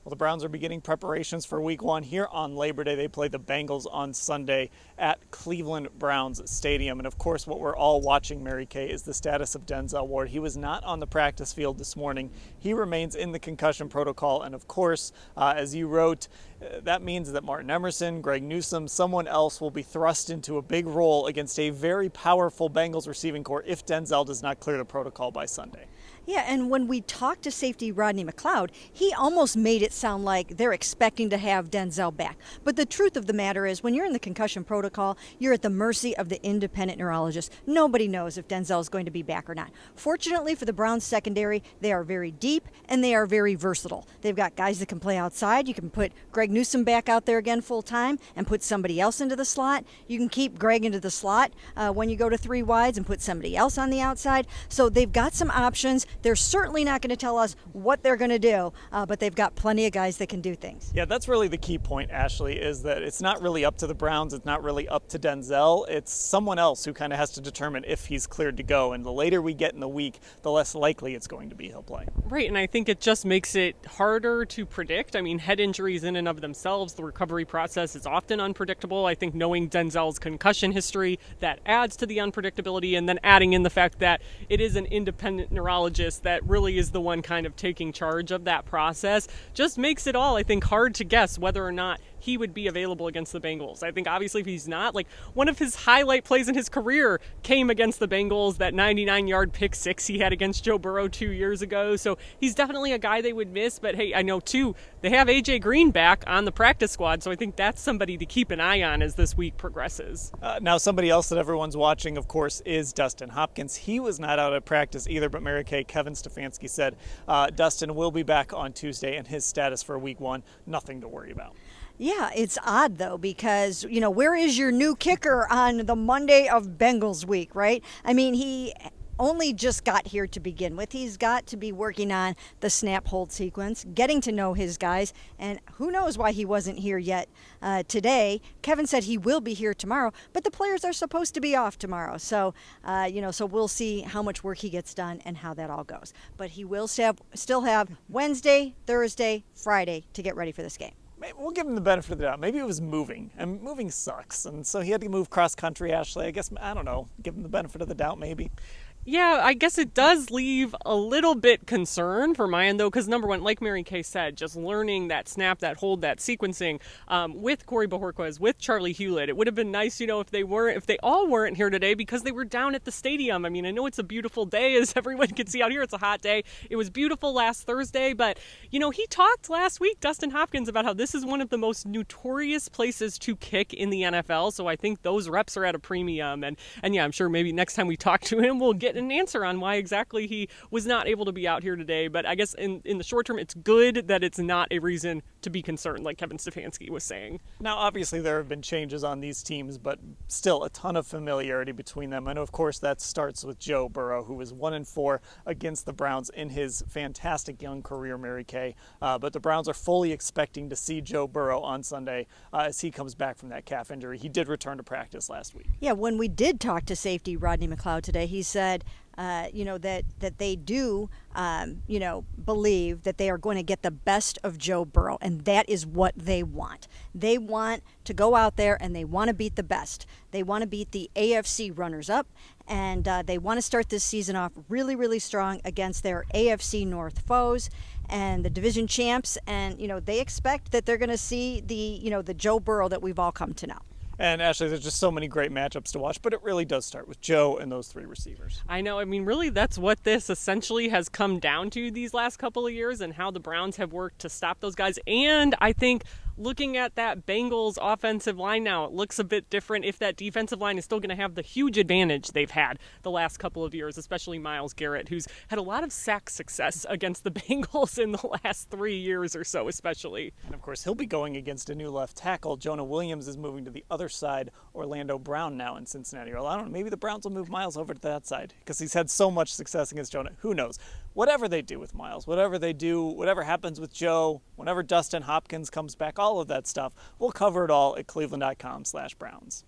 Well, the Browns are beginning preparations for Week 1 here on Labor Day. They play the Bengals on Sunday at Cleveland Browns Stadium. And of course, what we're all watching, Mary Kay, is the status of Denzel Ward. He was not on the practice field this morning. He remains in the concussion protocol. And of course, as you wrote, that means that Martin Emerson, Greg Newsome, someone else will be thrust into a big role against a very powerful Bengals receiving corps if Denzel does not clear the protocol by Sunday. Yeah, and when we talked to safety Rodney McLeod, he almost made it sound like they're expecting to have Denzel back. But the truth of the matter is, when you're in the concussion protocol, you're at the mercy of the independent neurologist. Nobody knows if Denzel is going to be back or not. Fortunately for the Browns secondary, they are very deep and they are very versatile. They've got guys that can play outside. You can put Greg Newsome back out there again full time and put somebody else into the slot. You can keep Greg into the slot when you go to three wides and put somebody else on the outside. So they've got some options. They're certainly not going to tell us what they're going to do, but they've got plenty of guys that can do things. Yeah, that's really the key point, Ashley, is that it's not really up to the Browns. It's not really up to Denzel. It's someone else who kind of has to determine if he's cleared to go. And the later we get in the week, the less likely it's going to be he'll play. Right, and I think it just makes it harder to predict. I mean, head injuries in and of themselves, the recovery process is often unpredictable. I think knowing Denzel's concussion history, that adds to the unpredictability, and then adding in the fact that it is an independent neurologist that really is the one kind of taking charge of that process, just makes it all, I think, hard to guess whether or not he would be available against the Bengals. I think obviously if he's not, like one of his highlight plays in his career came against the Bengals, that 99-yard pick six he had against Joe Burrow 2 years ago. So he's definitely a guy they would miss. But hey, I know too, they have AJ Green back on the practice squad. So I think that's somebody to keep an eye on as this week progresses. Now somebody else that everyone's watching, of course, is Dustin Hopkins. He was not out at practice either, but Mary Kay, Kevin Stefanski said Dustin will be back on Tuesday, and his status for Week 1, nothing to worry about. Yeah, it's odd, though, because, where is your new kicker on the Monday of Bengals week, right? I mean, he only just got here to begin with. He's got to be working on the snap hold sequence, getting to know his guys, and who knows why he wasn't here yet today. Kevin said he will be here tomorrow, but the players are supposed to be off tomorrow. So, so we'll see how much work he gets done and how that all goes. But he will still have Wednesday, Thursday, Friday to get ready for this game. We'll give him the benefit of the doubt. Maybe it was moving, and moving sucks, and so he had to move cross-country, Ashley. I guess, I don't know, give him the benefit of the doubt, maybe. Yeah, I guess it does leave a little bit concern for my end, though, because number one, like Mary Kay said, just learning that snap, that hold, that sequencing with Corey Bojorquez, with Charlie Hewlett. It would have been nice, if they all weren't here today because they were down at the stadium. I mean, I know it's a beautiful day, as everyone can see out here. It's a hot day. It was beautiful last Thursday, but, he talked last week, Dustin Hopkins, about how this is one of the most notorious places to kick in the NFL, so I think those reps are at a premium, and yeah, I'm sure maybe next time we talk to him, we'll get an answer on why exactly he was not able to be out here today. But I guess in the short term, it's good that it's not a reason to be concerned, like Kevin Stefanski was saying. Now, obviously, there have been changes on these teams, but still a ton of familiarity between them. And of course, that starts with Joe Burrow, who was 1-4 against the Browns in his fantastic young career, Mary Kay. But the Browns are fully expecting to see Joe Burrow on Sunday as he comes back from that calf injury. He did return to practice last week. Yeah, when we did talk to safety Rodney McLeod today, he said, that they do, believe that they are going to get the best of Joe Burrow, and that is what they want. They want to go out there and they want to beat the best. They want to beat the AFC runners-up, and they want to start this season off really, really strong against their AFC North foes and the division champs, and, they expect that they're going to see the Joe Burrow that we've all come to know. And Ashley, there's just so many great matchups to watch, but it really does start with Joe and those three receivers. I know. I mean, really, that's what this essentially has come down to these last couple of years, and how the Browns have worked to stop those guys. And I think looking at that Bengals offensive line now, it looks a bit different if that defensive line is still going to have the huge advantage they've had the last couple of years, especially Myles Garrett, who's had a lot of sack success against the Bengals in the last 3 years or so, especially. And of course, he'll be going against a new left tackle. Jonah Williams is moving to the other side. Orlando Brown now in Cincinnati. Or I don't know, maybe the Browns will move Myles over to that side because he's had so much success against Jonah. Who knows? Whatever they do with Myles, whatever they do, whatever happens with Joe, whenever Dustin Hopkins comes back, all of that stuff, we'll cover it all at cleveland.com/Browns.